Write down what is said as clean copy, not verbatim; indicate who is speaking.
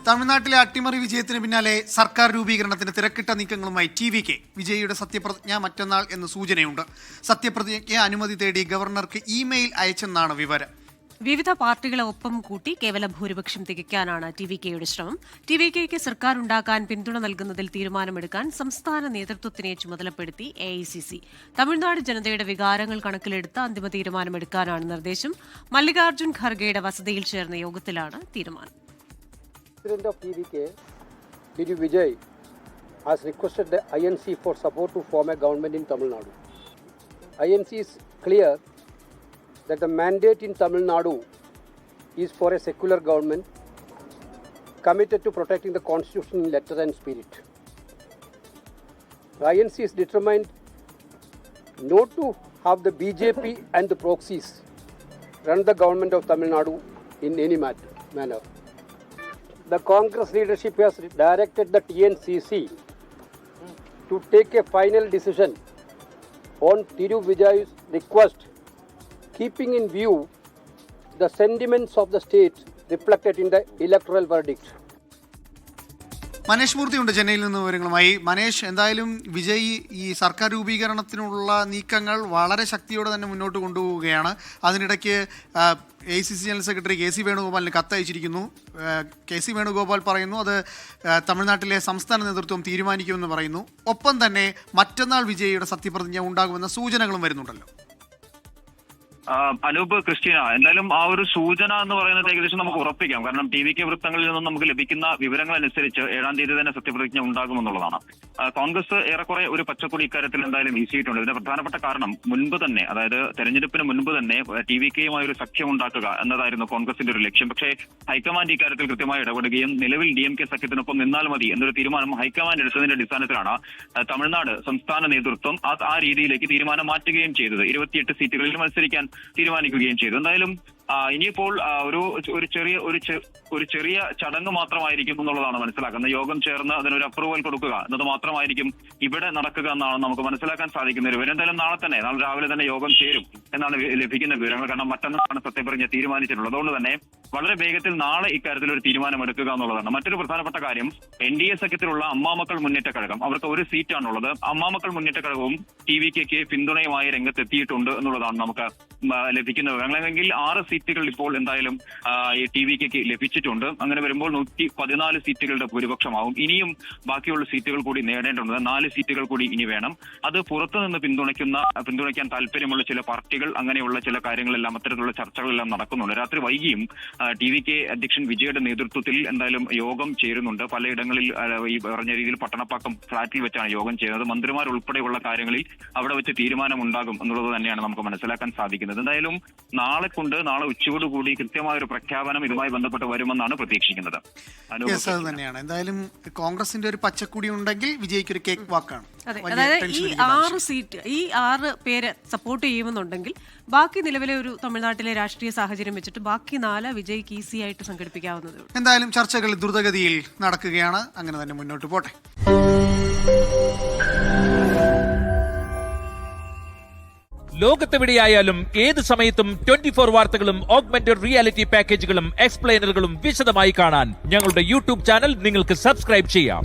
Speaker 1: തമിഴ്നാട്ടിലെ അട്ടിമറി വിജയത്തിന് പിന്നാലെ സർക്കാർ രൂപീകരണത്തിന് തിരക്കിട്ട നീക്കങ്ങളുമായി TVK വിജയിയുടെ സത്യപ്രതിജ്ഞ മറ്റന്നാൾ എന്ന സൂചനയുണ്ട്. സത്യപ്രതിജ്ഞയ്ക്ക് അനുമതി തേടി ഗവർണർക്ക് ഇമെയിൽ അയച്ചെന്നാണ് വിവരം.
Speaker 2: വിവിധ പാർട്ടികളെ ഒപ്പം കൂട്ടി കേവല ഭൂരിപക്ഷം തികയ്ക്കാനാണ് TVKയുടെ ശ്രമം. TVKയ്ക്ക് സർക്കാർ ഉണ്ടാക്കാൻ പിന്തുണ നൽകുന്നതിൽ തീരുമാനമെടുക്കാൻ സംസ്ഥാന നേതൃത്വത്തിനെ ചുമതലപ്പെടുത്തി AICC. തമിഴ്നാട് ജനതയുടെ വികാരങ്ങൾ കണക്കിലെടുത്ത് അന്തിമ തീരുമാനമെടുക്കാനാണ് നിർദ്ദേശം. മല്ലികാർജ്ജുൻ ഖർഗെയുടെ വസതിയിൽ ചേർന്ന യോഗത്തിലാണ് തീരുമാനം.
Speaker 3: President of TVK, T.D. Vijay, has requested the INC for support to form a government in Tamil Nadu. INC is clear that the mandate in Tamil Nadu is for a secular government committed to protecting the constitution in letter and spirit. The INC is determined not to have the BJP and the proxies run the government of Tamil Nadu in any manner. The Congress leadership has directed the TNCC to take a final decision on T.D. Vijay's request, keeping in view the sentiments of the state reflected in the electoral verdict.
Speaker 1: Manesh മൂർത്തിയുണ്ട് ചെന്നൈയിൽ നിന്ന് വിവരങ്ങളുമായി. മനേഷ്, എന്തായാലും വിജയ് ഈ സർക്കാർ രൂപീകരണത്തിനുള്ള നീക്കങ്ങൾ വളരെ ശക്തിയോടെ തന്നെ മുന്നോട്ട് കൊണ്ടുപോവുകയാണ്. അതിനിടയ്ക്ക് AICC general secretary KC വേണുഗോപാലിന് കത്തയച്ചിരിക്കുന്നു. KC Venugopal പറയുന്നു അത് തമിഴ്നാട്ടിലെ സംസ്ഥാന നേതൃത്വം തീരുമാനിക്കുമെന്ന് പറയുന്നു. ഒപ്പം തന്നെ മറ്റന്നാൾ വിജയിയുടെ സത്യപ്രതിജ്ഞ ഉണ്ടാകുമെന്ന സൂചനകളും വരുന്നുണ്ടല്ലോ.
Speaker 4: അനൂപ്, ക്രിസ്റ്റീന, എന്തായാലും ആ ഒരു സൂചന എന്ന് പറയുന്നത് ഏകദേശം നമുക്ക് ഉറപ്പിക്കാം. കാരണം TVK വൃത്തങ്ങളിൽ നിന്നും നമുക്ക് ലഭിക്കുന്ന വിവരങ്ങൾ അനുസരിച്ച് 7-ാം തീയതി തന്നെ സത്യപ്രതിജ്ഞ ഉണ്ടാകുമെന്നുള്ളതാണ്. കോൺഗ്രസ് ഏറെക്കുറെ ഒരു പച്ചക്കൊടി ഇക്കാര്യത്തിൽ എന്തായാലും വീശിയിട്ടുണ്ട്. ഇതിന്റെ പ്രധാനപ്പെട്ട കാരണം മുൻപ് തന്നെ, അതായത് തെരഞ്ഞെടുപ്പിന് മുൻപ് തന്നെ TVKയുമായി ഒരു സഖ്യം ഉണ്ടാക്കുക എന്നതായിരുന്നു കോൺഗ്രസിന്റെ ഒരു ലക്ഷ്യം. പക്ഷേ ഹൈക്കമാൻഡ് ഇക്കാര്യത്തിൽ കൃത്യമായി ഇടപെടുകയും നിലവിൽ DMK സഖ്യത്തിനൊപ്പം നിന്നാൽ മതി എന്നൊരു തീരുമാനം ഹൈക്കമാൻഡ് എടുത്തതിന്റെ അടിസ്ഥാനത്തിലാണ് തമിഴ്നാട് സംസ്ഥാന നേതൃത്വം ആ രീതിയിലേക്ക് തീരുമാനം മാറ്റുകയും ചെയ്തത്. 28 സീറ്റുകളിൽ മത്സരിക്കാൻ തീരുമാനിക്കുകയും ചെയ്തു. എന്തായാലും ഇനിയിപ്പോൾ ഒരു ചെറിയ ചടങ്ങ് മാത്രമായിരിക്കും എന്നുള്ളതാണ് മനസ്സിലാക്കുന്നത്. യോഗം ചേർന്ന് അതിനൊരു അപ്രൂവൽ കൊടുക്കുക എന്നത് മാത്രമായിരിക്കും ഇവിടെ നടക്കുക എന്നാണ് നമുക്ക് മനസ്സിലാക്കാൻ സാധിക്കുന്ന ഒരു വിവരം. എന്തായാലും നാളെ രാവിലെ തന്നെ യോഗം ചേരും എന്നാണ് ലഭിക്കുന്ന വിവരങ്ങൾ. കാരണം മറ്റന്നാണ് സത്യപ്രതിജ്ഞ തീരുമാനിച്ചിട്ടുള്ളത്. അതുകൊണ്ട് തന്നെ വളരെ വേഗത്തിൽ നാളെ ഇക്കാര്യത്തിൽ ഒരു തീരുമാനം എടുക്കുക എന്നുള്ളതാണ്. മറ്റൊരു പ്രധാനപ്പെട്ട കാര്യം, NDA സഖ്യത്തിലുള്ള അമ്മാമക്കൾ മുന്നേറ്റ കഴകം, അവർക്ക് ഒരു സീറ്റാണുള്ളത്. അമ്മാമക്കൾ മുന്നേറ്റ കഴകവും TVKയ്ക്ക് പിന്തുണയുമായി രംഗത്തെത്തിയിട്ടുണ്ട് എന്നുള്ളതാണ് നമുക്ക് ലഭിക്കുന്ന വിവരങ്ങൾ. അല്ലെങ്കിൽ 6 സീറ്റുകൾ ഇപ്പോൾ എന്തായാലും TVKയ്ക്ക് ലഭിച്ചിട്ടുണ്ട്. അങ്ങനെ വരുമ്പോൾ 114 സീറ്റുകളുടെ ഭൂരിപക്ഷമാവും. ഇനിയും ബാക്കിയുള്ള സീറ്റുകൾ കൂടി നേടേണ്ടതുണ്ട്. 4 സീറ്റുകൾ കൂടി ഇനി വേണം. അത് പുറത്തുനിന്ന് പിന്തുണയ്ക്കാൻ താല്പര്യമുള്ള ചില പാർട്ടികൾ, അങ്ങനെയുള്ള ചില കാര്യങ്ങളെല്ലാം, അത്തരത്തിലുള്ള ചർച്ചകളെല്ലാം നടക്കുന്നുണ്ട്. രാത്രി വൈകിയും TVK അധ്യക്ഷൻ വിജയുടെ നേതൃത്വത്തിൽ എന്തായാലും യോഗം ചേരുന്നുണ്ട്. പലയിടങ്ങളിൽ ഈ പറഞ്ഞ രീതിയിൽ പട്ടണപ്പാക്കം ഫ്ളാറ്റിൽ വെച്ചാണ് യോഗം ചെയ്യുന്നത്. മന്ത്രിമാർ ഉൾപ്പെടെയുള്ള കാര്യങ്ങളിൽ അവിടെ വെച്ച് തീരുമാനമുണ്ടാകും എന്നുള്ളത് തന്നെയാണ് നമുക്ക് മനസ്സിലാക്കാൻ സാധിക്കുന്നത്. എന്തായാലും നാളെ ഉച്ചയോടുകൂടി കൃത്യമായ ഒരു പ്രഖ്യാപനം ഇതുമായി ബന്ധപ്പെട്ട് വരുമെന്നാണ് പ്രതീക്ഷിക്കുന്നത്.
Speaker 1: അത് തന്നെയാണ്. എന്തായാലും കോൺഗ്രസിന്റെ ഒരു പച്ചക്കുടി ഉണ്ടെങ്കിൽ വിജയ്ക്ക് ഒരു കേക്ക് വാക്കാണ്.
Speaker 2: അതായത് ഈ 6 സീറ്റ്, ഈ 6 പേര് സപ്പോർട്ട് ചെയ്യുമെന്നുണ്ടെങ്കിൽ ബാക്കി നിലവിലെ ഒരു തമിഴ്നാട്ടിലെ രാഷ്ട്രീയ സാഹചര്യം വെച്ചിട്ട് ബാക്കി 4 വിജയ്ക്ക് ഈസി ആയിട്ട് സംഘടിപ്പിക്കാവുന്നതേ ഉള്ളൂ.
Speaker 1: എന്തായാലും ചർച്ചകൾ ദ്രുതഗതിയിൽ നടക്കുകയാണ്. അങ്ങനെ തന്നെ മുന്നോട്ട് പോട്ടെ.
Speaker 5: ലോകത്തെവിടെയായാലും ഏത് സമയത്തും 24 വാർത്തകളും ഓഗ്മെന്റഡ് റിയാലിറ്റി പാക്കേജുകളും എക്സ്പ്ലെയിനറുകളും വിശദമായി കാണാൻ ഞങ്ങളുടെ YouTube ചാനൽ നിങ്ങൾക്ക് സബ്സ്ക്രൈബ് ചെയ്യാം.